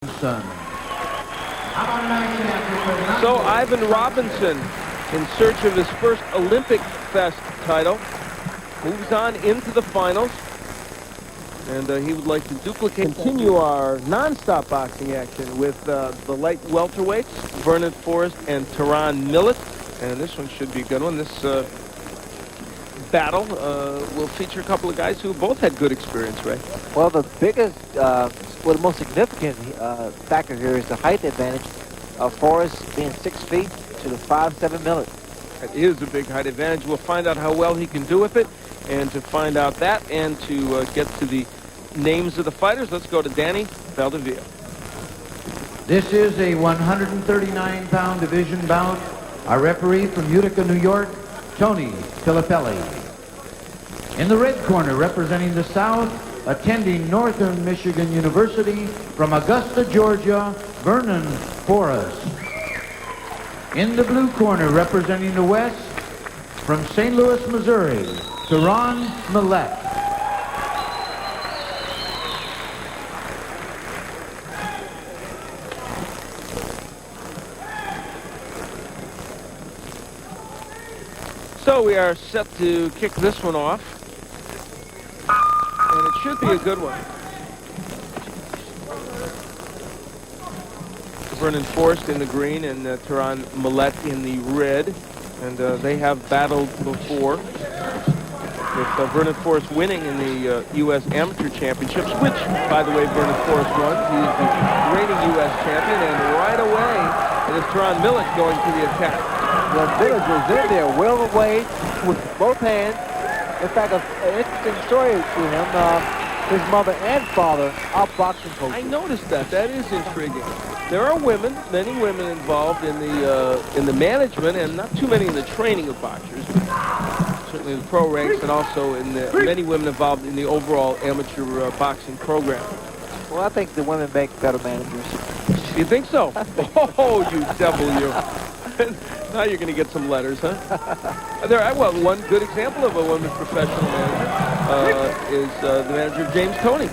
So Ivan Robinson, in search of his first Olympic Fest title, moves on into the finals, and he would like to continue our non-stop boxing action with the light welterweights, Vernon Forrest and Terronn Millett, and this one should be a good one. This battle will feature a couple of guys who both had good experience, Ray. Well, the biggest, the most significant factor here is the height advantage of Forrest being 6 feet to the 5'7" Millett. It is a big height advantage. We'll find out how well he can do with it, and to find out that and to get to the names of the fighters, let's go to Danny Valdivia. This is a 139-pound division bout. Our referee from Utica, New York, Tony Filippelli. In the red corner, representing the South, attending Northern Michigan University, from Augusta, Georgia, Vernon Forrest. In the blue corner, representing the West, from St. Louis, Missouri, Terronn Millett. So we are set to kick this one off, and it should be a good one. Vernon Forrest in the green and Terronn Millett in the red, and they have battled before, with Vernon Forrest winning in the U.S. Amateur Championships, which, by the way, Vernon Forrest won. He is the reigning U.S. champion, and right away it is Terronn Millett going to the attack. The Millett was in there, well away with both hands. In fact, an interesting story to him. His mother and father are boxing coaches. I noticed that. That is intriguing. There are women, many women involved in the management, and not too many in the training of boxers, but certainly in the pro ranks, and also in the many women involved in the overall amateur boxing program. Well, I think the women make better managers. You think so? Oh, you devil, you. Now you're going to get some letters, huh? Well, one good example of a woman professional manager is the manager of James Toney.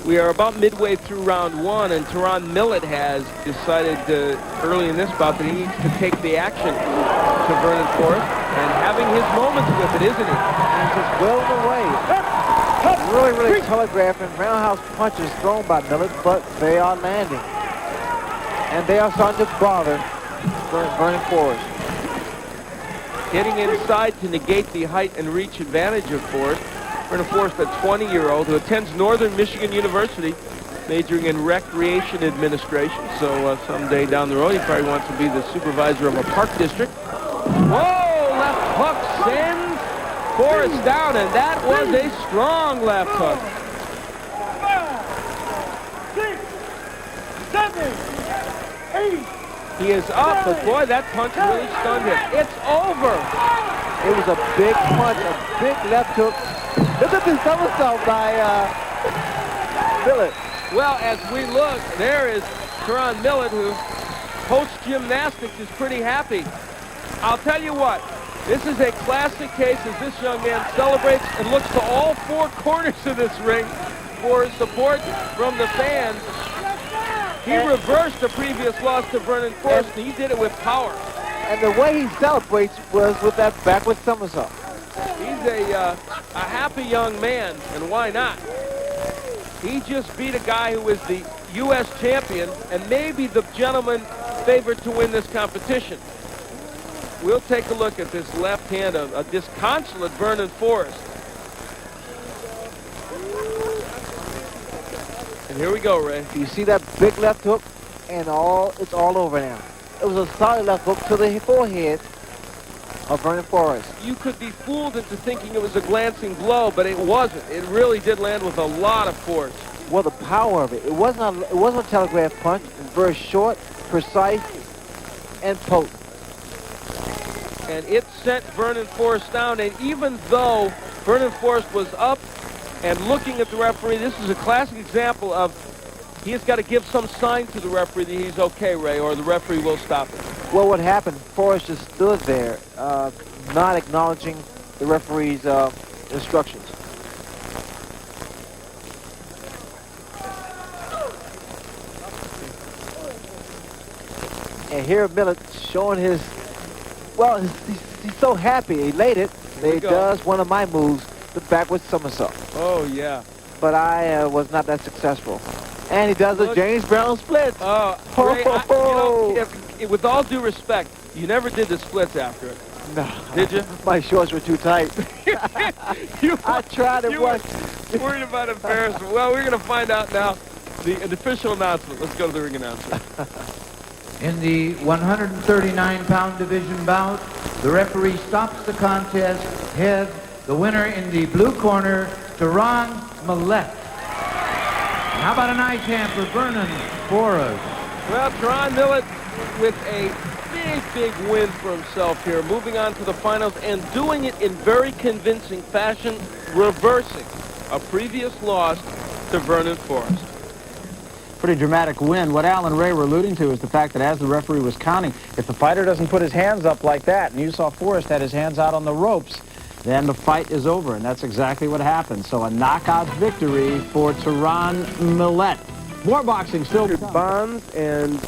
We are about midway through round one, and Terronn Millett has decided early in this bout that he needs to take the action to Vernon Forrest, and having his moments with it, isn't he? He's just well away. Really telegraphing roundhouse punches thrown by Millett, but they are landing. And they are starting to bother Vernon Forrest. Getting inside to negate the height and reach advantage of Forrest. Vernon Forrest, a 20-year-old who attends Northern Michigan University, majoring in recreation administration. So someday down the road, he probably wants to be the supervisor of a park district. Whoa! Left hook sends Forrest down, and that was a strong left hook. 5, 6, 7, 8. He is up, but boy, that punch really stunned him. It's over. It was a big punch, a big left hook. Look at this somersault by Millett. Well, as we look, there is Terronn Millett, who post-gymnastics is pretty happy. I'll tell you what, this is a classic case as this young man celebrates and looks to all four corners of this ring for support from the fans. He reversed the previous loss to Vernon Forrest, and he did it with power. And the way he celebrates was with that backward somersault. He's a happy young man, and why not? He just beat a guy who is the U.S. champion and maybe the gentleman favorite to win this competition. We'll take a look at this left hand of a disconsolate Vernon Forrest. And here we go, Ray. You see that big left hook, and it's all over now. It was a solid left hook to the forehead of Vernon Forrest. You could be fooled into thinking it was a glancing blow, but it wasn't. It really did land with a lot of force. Well, the power of it. It wasn't a telegraph punch. It was very short, precise, and potent. And it sent Vernon Forrest down, and even though Vernon Forrest was up and looking at the referee, this is a classic example of he has got to give some sign to the referee that he's okay, Ray, or the referee will stop it. Well, what happened, Forrest just stood there, not acknowledging the referee's instructions. And here Millett showing his, well, he's so happy, elated, that he does one of my moves, the backward somersault. Oh, yeah. But I was not that successful. And he does a James Brown split. Oh, Ray, with all due respect, you never did the splits after it. No. Did you? My shorts were too tight. I tried it once. Worried about embarrassment. Well, we're going to find out now the official announcement. Let's go to the ring announcement. In the 139-pound division bout, the referee stops the contest. The winner in the blue corner, Terronn Millett. And how about an eye champ for Vernon Forrest? Well, Terronn Millett with a big win for himself here, moving on to the finals and doing it in very convincing fashion, reversing a previous loss to Vernon Forrest. Pretty dramatic win. What Al and Ray were alluding to is the fact that as the referee was counting, if the fighter doesn't put his hands up like that, and you saw Forrest had his hands out on the ropes, then the fight is over, and that's exactly what happened. So a knockout victory for Terronn Millett. More boxing still to come. Bonds and